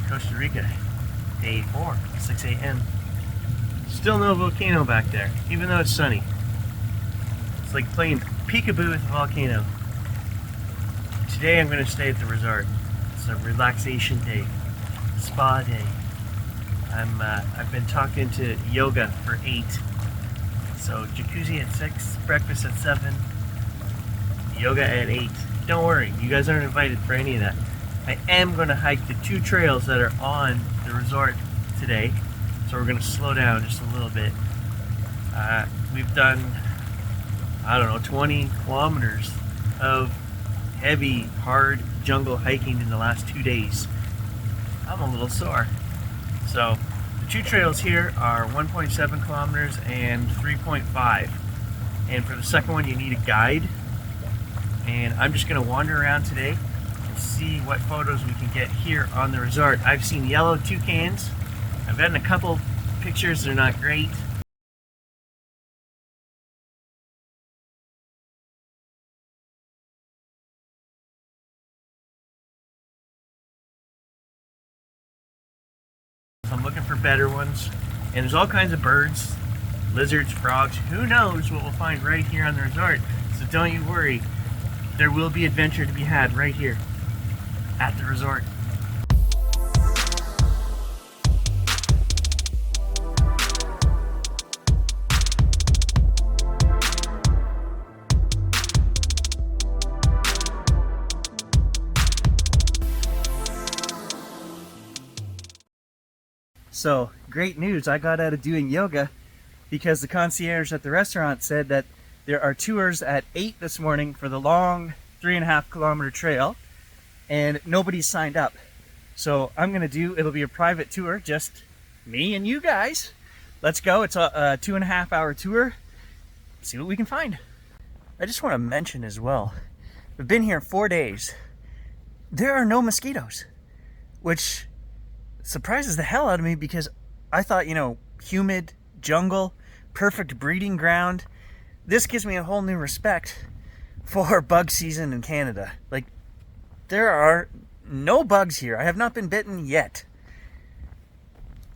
Costa Rica, day 4, 6 a.m. Still no volcano back there, even though it's sunny. It's like playing peekaboo with a volcano. Today I'm going to stay at the resort. It's a relaxation day, spa day. I've been talked into yoga for 8. So jacuzzi at 6, breakfast at 7, yoga at 8. Don't worry, you guys aren't invited for any of that. I am going to hike the 2 trails that are on the resort today, so we're going to slow down just a little bit. We've done, I don't know, 20 kilometers of heavy, hard jungle hiking in the last 2 days. I'm a little sore. So the 2 trails here are 1.7 kilometers and 3.5. And for the second one you need a guide. And I'm just going to wander around today and see what photos we can get here on the resort. I've seen yellow toucans. I've gotten a couple pictures, they're not great. So I'm looking for better ones. And there's all kinds of birds, lizards, frogs. Who knows what we'll find right here on the resort. So don't you worry. There will be adventure to be had right here at the resort. So, great news, I got out of doing yoga because the concierge at the restaurant said that there are tours at 8 this morning for the long 3.5 kilometer trail, and nobody's signed up. So it'll be a private tour, just me and you guys. Let's go. It's a 2.5 hour tour. See what we can find. I just want to mention as well, we've been here 4 days. There are no mosquitoes, which surprises the hell out of me because I thought, humid jungle, perfect breeding ground. This gives me a whole new respect for bug season in Canada. Like, there are no bugs here. I have not been bitten yet.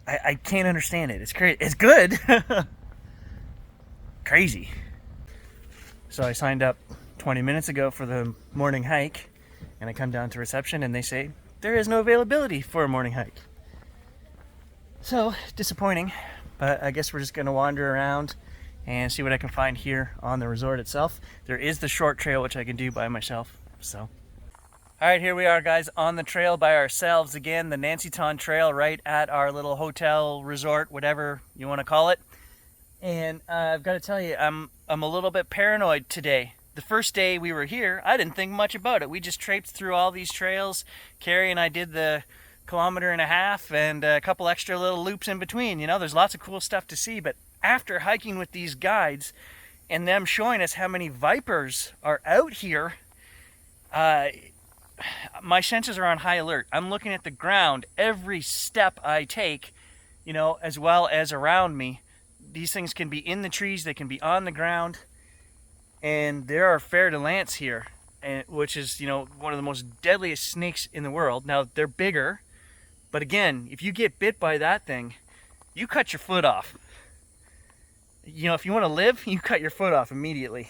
I can't understand it. It's crazy. It's good. Crazy. So I signed up 20 minutes ago for the morning hike, and I come down to reception and they say there is no availability for a morning hike. So, disappointing, but I guess we're just going to wander around and see what I can find here on the resort itself. There is the short trail, which I can do by myself, so. Alright, here we are, guys, on the trail by ourselves again, the Nancytown Trail, right at our little hotel, resort, whatever you want to call it. And I've got to tell you, I'm a little bit paranoid today. The first day we were here, I didn't think much about it. We just traipsed through all these trails. Kerry and I did the 1.5 kilometers and a couple extra little loops in between. There's lots of cool stuff to see, but after hiking with these guides and them showing us how many vipers are out here, my senses are on high alert. I'm looking at the ground every step I take, as well as around me. These things can be in the trees, they can be on the ground, and there are fer-de-lance here, which is, one of the most deadliest snakes in the world. Now, they're bigger, but again, if you get bit by that thing, you cut your foot off. If you want to live, you cut your foot off immediately.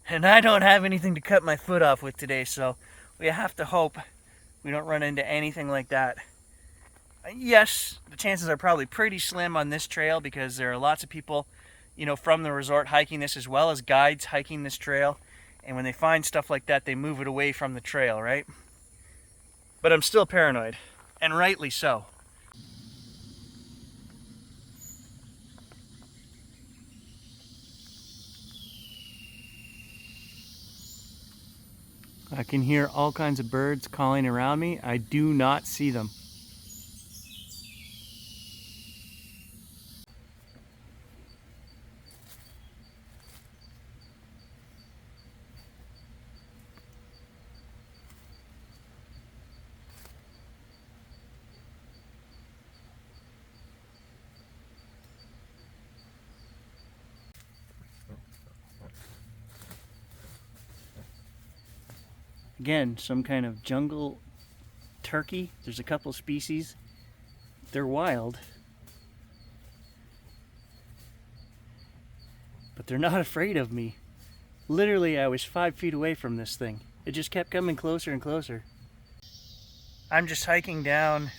And I don't have anything to cut my foot off with today, so we have to hope we don't run into anything like that. Yes, the chances are probably pretty slim on this trail because there are lots of people, from the resort hiking this, as well as guides hiking this trail. And when they find stuff like that, they move it away from the trail, right? But I'm still paranoid, and rightly so. I can hear all kinds of birds calling around me. I do not see them. Again, some kind of jungle turkey. There's a couple species. They're wild, but they're not afraid of me. Literally, I was 5 feet away from this thing. It just kept coming closer and closer. I'm just hiking down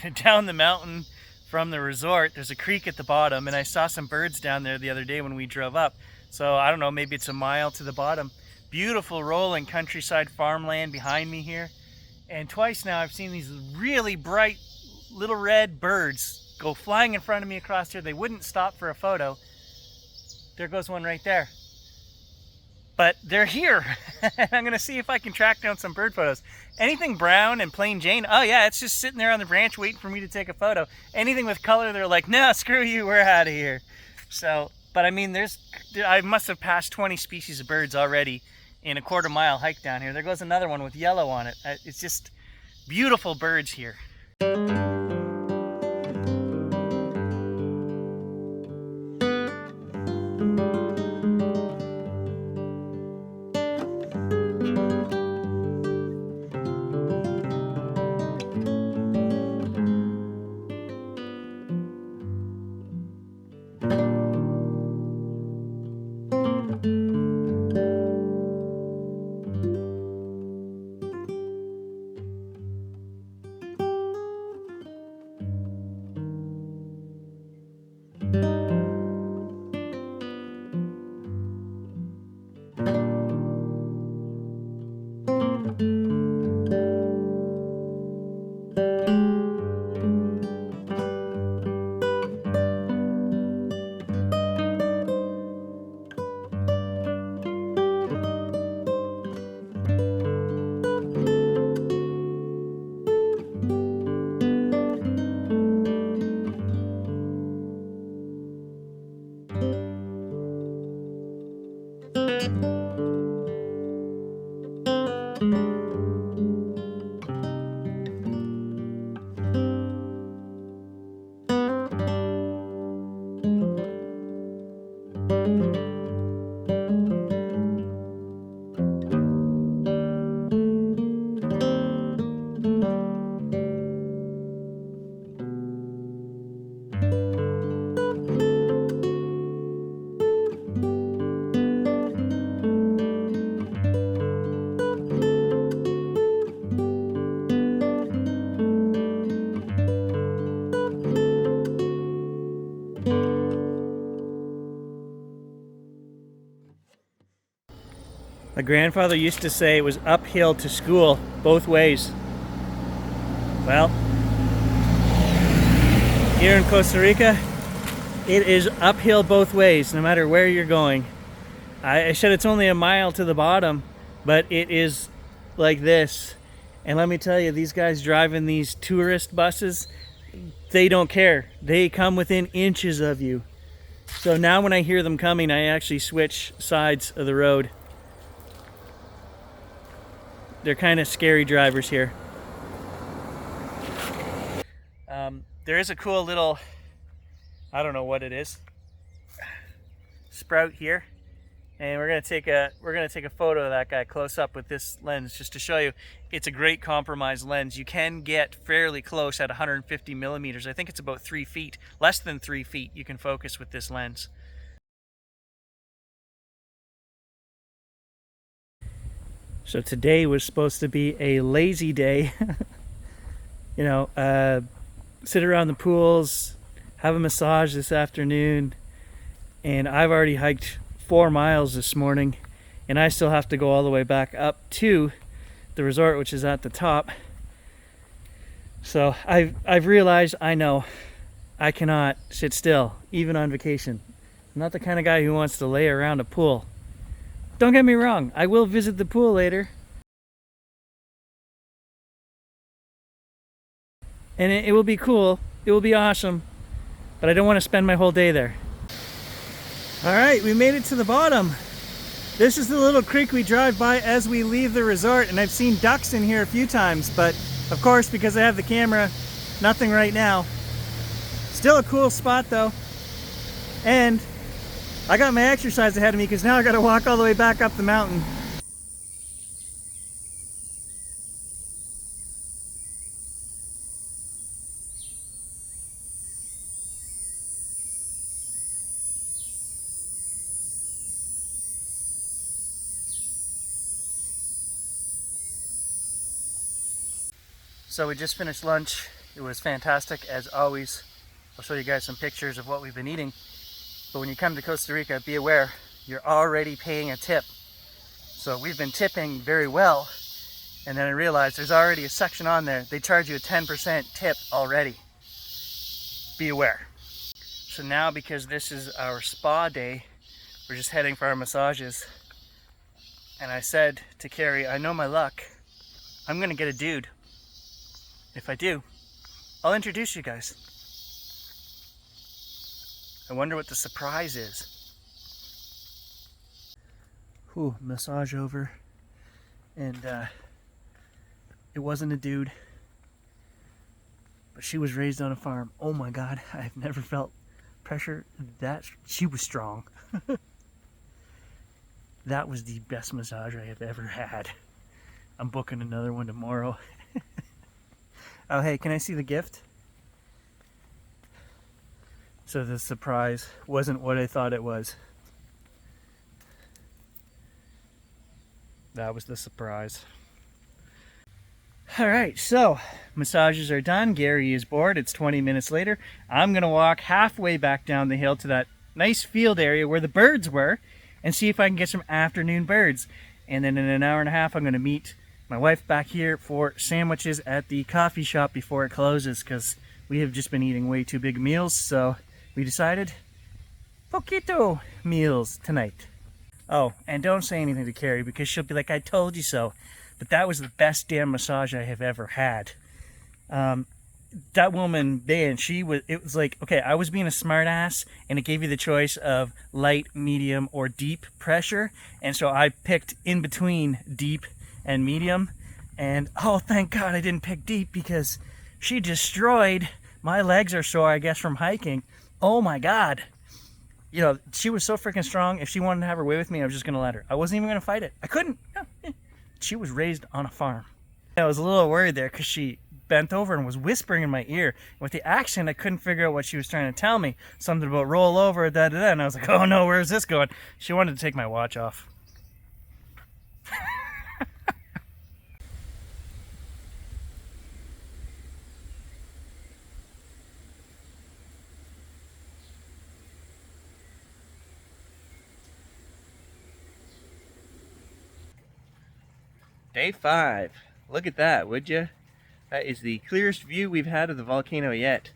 the mountain from the resort. There's a creek at the bottom, and I saw some birds down there the other day when we drove up. So I don't know, maybe it's a mile to the bottom. Beautiful rolling countryside farmland behind me here. And twice now I've seen these really bright little red birds go flying in front of me across here. They wouldn't stop for a photo. There goes one right there. But they're here. I'm gonna see if I can track down some bird photos. Anything brown and plain Jane, oh yeah, it's just sitting there on the branch waiting for me to take a photo. Anything with color, they're like, no, screw you, we're out of here. So, but I mean, I must have passed 20 species of birds already in a quarter-mile hike down here. There goes another one with yellow on it. It's just beautiful birds here. My grandfather used to say it was uphill to school both ways. Well, here in Costa Rica, it is uphill both ways, no matter where you're going. I said it's only a mile to the bottom, but it is like this. And let me tell you, these guys driving these tourist buses, they don't care. They come within inches of you. So now when I hear them coming, I actually switch sides of the road. They're kind of scary drivers here. There is a cool little, I don't know what it is, sprout here, and we're gonna take a photo of that guy close up with this lens just to show you it's a great compromise lens. You can get fairly close at 150 millimeters. I think it's about 3 feet, less than 3 feet. You can focus with this lens. So today was supposed to be a lazy day. You know, sit around the pools, have a massage this afternoon, and I've already hiked 4 miles this morning, and I still have to go all the way back up to the resort, which is at the top. So I've realized, I know I cannot sit still, even on vacation. I'm not the kind of guy who wants to lay around a pool. Don't get me wrong, I will visit the pool later. And it will be cool, it will be awesome, but I don't want to spend my whole day there. All right, we made it to the bottom. This is the little creek we drive by as we leave the resort, and I've seen ducks in here a few times, but of course, because I have the camera, nothing right now. Still a cool spot though. And I got my exercise ahead of me because now I got to walk all the way back up the mountain. So we just finished lunch. It was fantastic as always. I'll show you guys some pictures of what we've been eating. But when you come to Costa Rica, be aware, you're already paying a tip. So we've been tipping very well. And then I realized there's already a section on there. They charge you a 10% tip already. Be aware. So now, because this is our spa day, we're just heading for our massages. And I said to Kerry, I know my luck. I'm gonna get a dude. If I do, I'll introduce you guys. I wonder what the surprise is. Whew, massage over. And it wasn't a dude. But she was raised on a farm. Oh my God, I've never felt pressure that. She was strong. That was the best massage I have ever had. I'm booking another one tomorrow. Oh, hey, can I see the gift? So the surprise wasn't what I thought it was. That was the surprise. All right, so massages are done. Gary is bored. It's 20 minutes later. I'm gonna walk halfway back down the hill to that nice field area where the birds were and see if I can get some afternoon birds. And then in an hour and a half, I'm gonna meet my wife back here for sandwiches at the coffee shop before it closes, because we have just been eating way too big meals. So we decided poquito meals tonight. Oh, and don't say anything to Kerry because she'll be like, I told you so. But that was the best damn massage I have ever had. That woman, man, it was like, okay, I was being a smart ass and it gave you the choice of light, medium, or deep pressure. And so I picked in between deep and medium. And oh, thank God I didn't pick deep, because she destroyed. My legs are sore, I guess, from hiking. Oh my God. You know, she was so freaking strong. If she wanted to have her way with me, I was just going to let her. I wasn't even going to fight it. I couldn't. No. She was raised on a farm. I was a little worried there because she bent over and was whispering in my ear. With the accent, I couldn't figure out what she was trying to tell me. Something about roll over, da-da-da. And I was like, oh no, where's this going? She wanted to take my watch off. Day 5. Look at that, would you? That is the clearest view we've had of the volcano yet.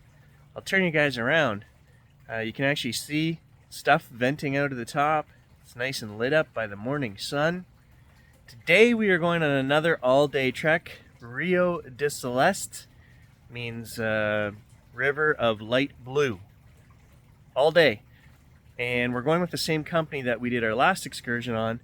I'll turn you guys around. You can actually see stuff venting out of the top. It's nice and lit up by the morning sun. Today we are going on another all-day trek. Rio de Celeste means river of light blue. All day. And we're going with the same company that we did our last excursion on.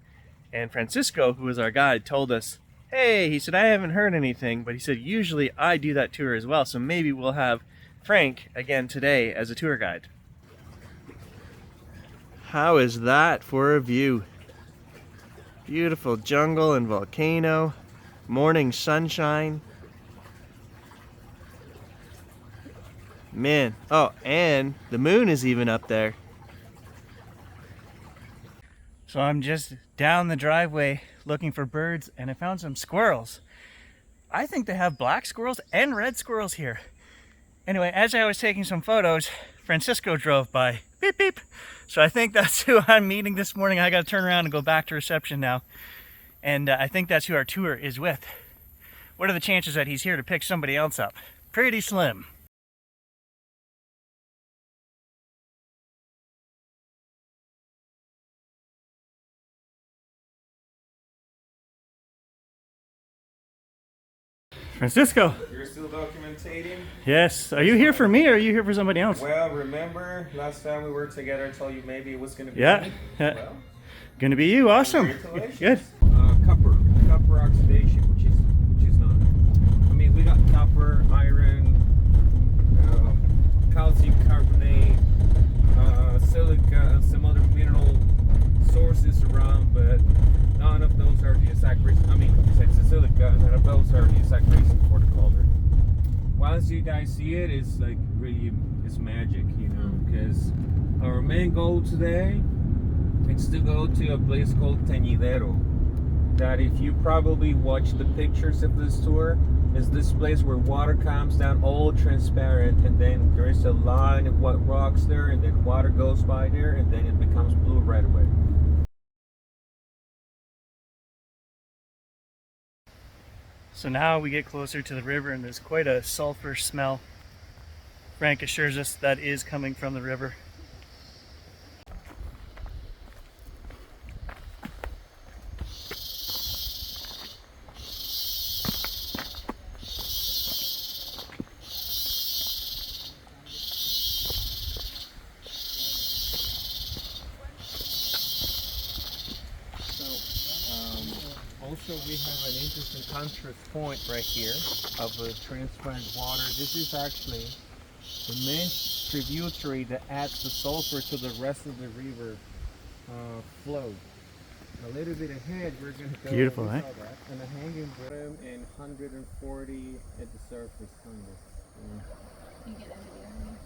And Francisco, who was our guide, told us, hey, he said, I haven't heard anything, but he said, usually I do that tour as well, so maybe we'll have Frank again today as a tour guide. How is that for a view? Beautiful jungle and volcano, morning sunshine. Man, oh, and the moon is even up there. So I'm just down the driveway looking for birds, and I found some squirrels. I think they have black squirrels and red squirrels here. Anyway, as I was taking some photos, Francisco drove by. Beep, beep. So I think that's who I'm meeting this morning. I gotta turn around and go back to reception now. And I think that's who our tour is with. What are the chances that he's here to pick somebody else up? Pretty slim. Francisco. You're still documenting? Yes. Are you here for me or are you here for somebody else? Well, remember last time we were together, I told you maybe it was going to be Yeah. me? Yeah. Well, Gonna be you. Awesome. congratulations. Good. Copper oxidation, which is not. I mean, we got copper, iron, calcium carbonate, silica, some other mineral sources around, but none of those are the exact reason. I mean, besides the silica, none of those are the exact reason for the color. Once you guys see it, it's like really, it's magic, you know, because our main goal today is to go to a place called Teñidero. That if you probably watch the pictures of this tour, It's this place where water comes down all transparent, and then there is a line of what rocks there, and then water goes by there, and then it becomes blue right away. So now we get closer to the river and there's quite a sulfur smell. Frank assures us that is coming from the river. Also, we have an interesting contrast point right here of the transparent water. This is actually the main tributary that adds the sulfur to the rest of the river flow. A little bit ahead, we're going to go. Beautiful, eh? And a hanging brim and 140 at the surface, kind of. You get a video.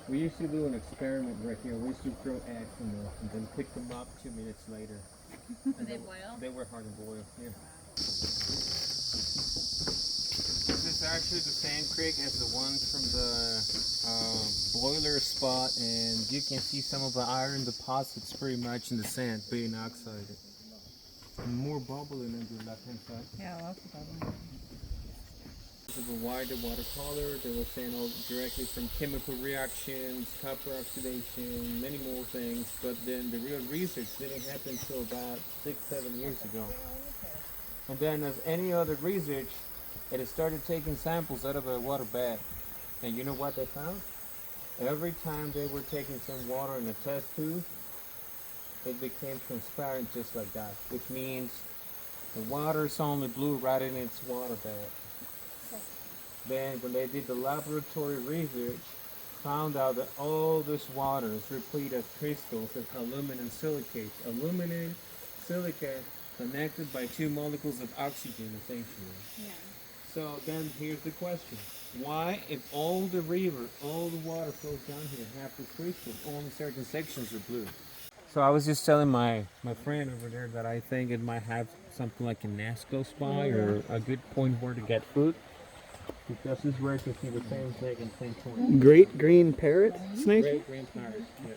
We used to do an experiment right here. We used to throw eggs in there and then pick them up 2 minutes later. Did they boil? They were hard to boil, yeah. This is actually the same creek as the one from the boiler spot, and you can see some of the iron deposits pretty much in the sand being oxidized. And more bubbling on the left hand side. Yeah, lots of bubbling. This is a wider watercolor. They were saying all directly from chemical reactions, copper oxidation, many more things. But then the real research didn't happen until about 6-7 years ago. And then, as any other research, it started taking samples out of a water bed. And you know what they found? Every time they were taking some water in a test tube, it became transparent just like that, which means the water is only blue right in its water bed. Then when they did the laboratory research, found out that all this water is replete of crystals of aluminum silicates. Aluminum silica connected by 2 molecules of oxygen, essentially. Yeah. So then here's the question. Why, if all the river, all the water flows down here, half the crystals, only certain sections are blue? So I was just telling my friend over there that I think it might have something like a NASCO spy or a good point where to get food. Because this is where you can see the same thing in the same point. Great green parrot snake? Great green parrot, yes.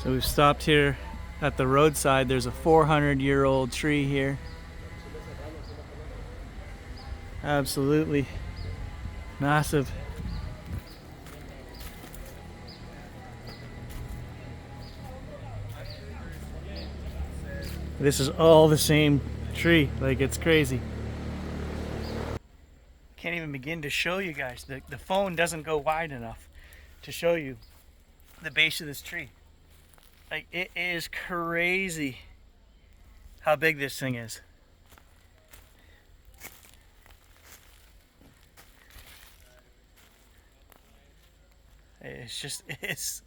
So we've stopped here at the roadside. There's a 400-year-old tree here. Absolutely massive. This is all the same tree, like it's crazy. Can't even begin to show you guys. The phone doesn't go wide enough to show you the base of this tree. Like, it is crazy how big this thing is. It's just, it's